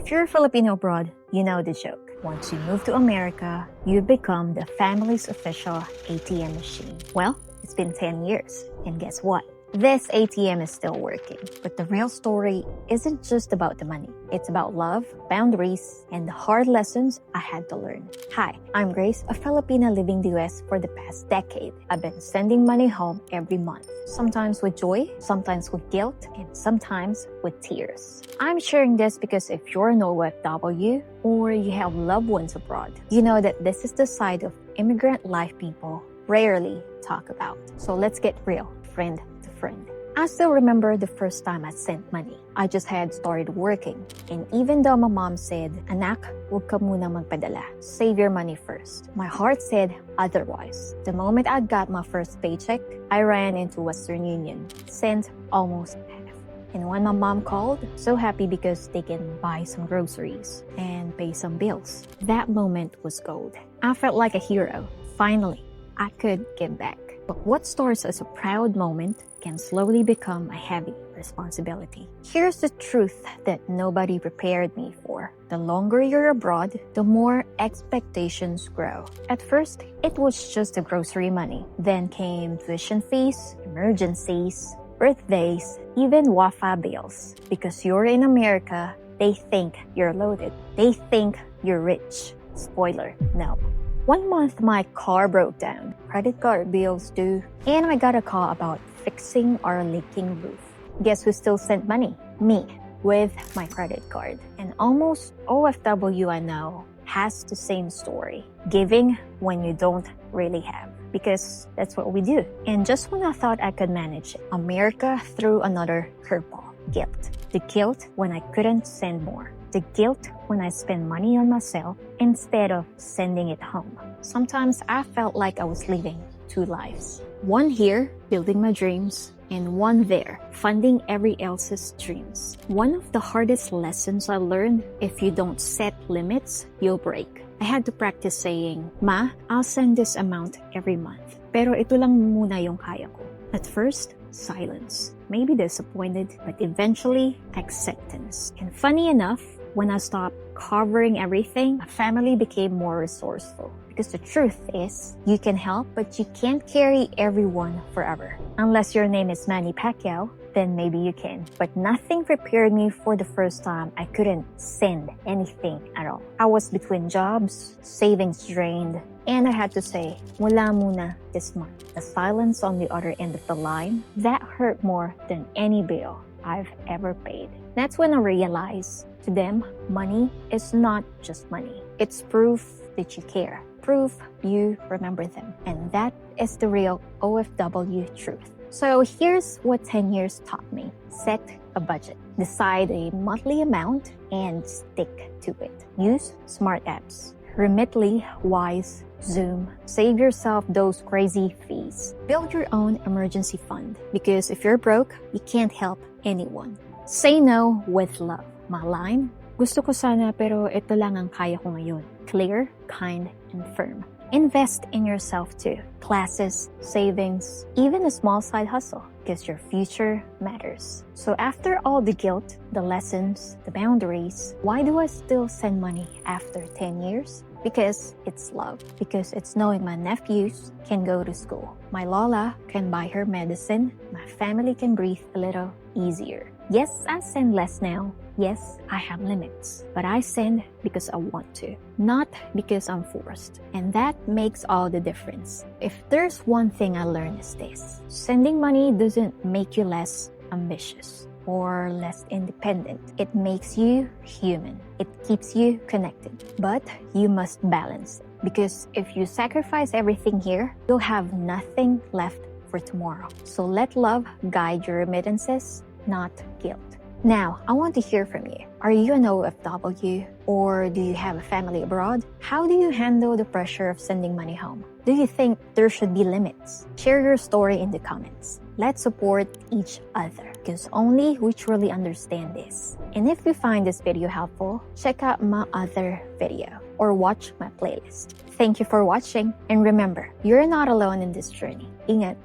If you're a Filipino abroad, you know the joke. Once you move to America, you become the family's official ATM machine. Well, it's been 10 years, and guess what? This ATM is still working. But the real story isn't just about the money. It's about love, boundaries, and the hard lessons I had to learn. Hi, I'm Grace, a Filipina living in the US for the past decade. I've been sending money home every month, sometimes with joy, sometimes with guilt, and sometimes with tears. I'm sharing this because if you're an OFW or you have loved ones abroad, you know that this is the side of immigrant life people rarely talk about. So let's get real, friend to friend. I still remember the first time I sent money. I just had started working. And even though my mom said, "Anak, huwag ka muna magpadala. Save your money first," my heart said otherwise. The moment I got my first paycheck, I ran into Western Union, sent almost half. And when my mom called, so happy because they can buy some groceries and pay some bills. That moment was gold. I felt like a hero. Finally, I could give back. But what starts as a proud moment can slowly become a heavy responsibility. Here's the truth that nobody prepared me for. The longer you're abroad, the more expectations grow. At first, it was just the grocery money. Then came tuition fees, emergencies, birthdays, even Wi-Fi bills. Because you're in America, they think you're loaded. They think you're rich. Spoiler, no. One month, my car broke down, credit card bills due, and I got a call about fixing our leaking roof. Guess who still sent money? Me, with my credit card. And almost OFW I know has the same story. Giving when you don't really have. Because that's what we do. And just when I thought I could manage it, America threw another curveball. Guilt. The guilt when I couldn't send more. The guilt when I spend money on myself instead of sending it home. Sometimes I felt like I was living two lives. One here, building my dreams, and one there, funding every else's dreams. One of the hardest lessons I learned, if you don't set limits, you'll break. I had to practice saying, "Ma, I'll send this amount every month. Pero ito lang muna yung kaya ko." At first, silence. Maybe disappointed, but eventually, acceptance. And funny enough, when I stopped covering everything, my family became more resourceful. Because the truth is, you can help, but you can't carry everyone forever. Unless your name is Manny Pacquiao, then maybe you can. But nothing prepared me for the first time I couldn't send anything at all. I was between jobs, savings drained, and I had to say, wala muna this month. The silence on the other end of the line, that hurt more than any bill I've ever paid. That's when I realized, to them, money is not just money. It's proof that you care. Proof you remember them. And that is the real OFW truth. So here's what 10 years taught me. Set a budget. Decide a monthly amount and stick to it. Use smart apps. Remitly, Wise, Zoom. Save yourself those crazy fees. Build your own emergency fund. Because if you're broke, you can't help anyone. Say no with love. My line, gusto ko sana pero ito lang ang kaya ko ngayon. Clear, kind, and firm. Invest in yourself too. Classes, savings, even a small side hustle. Because your future matters. So after all the guilt, the lessons, the boundaries, why do I still send money after 10 years? Because it's love. Because it's knowing my nephews can go to school. My Lola can buy her medicine. My family can breathe a little easier. Yes, I send less now. Yes, I have limits. But I send because I want to. Not because I'm forced. And that makes all the difference. If there's one thing I learned is this. Sending money doesn't make you less ambitious or less independent. It makes you human. It keeps you connected. But you must balance it. Because if you sacrifice everything here, you'll have nothing left for tomorrow. So let love guide your remittances, not guilt. Now, I want to hear from you. Are you an OFW or do you have a family abroad? How do you handle the pressure of sending money home? Do you think there should be limits? Share your story in the comments. Let's support each other because only we truly understand this. And if you find this video helpful, check out my other video or watch my playlist. Thank you for watching and remember, you're not alone in this journey. Ingat!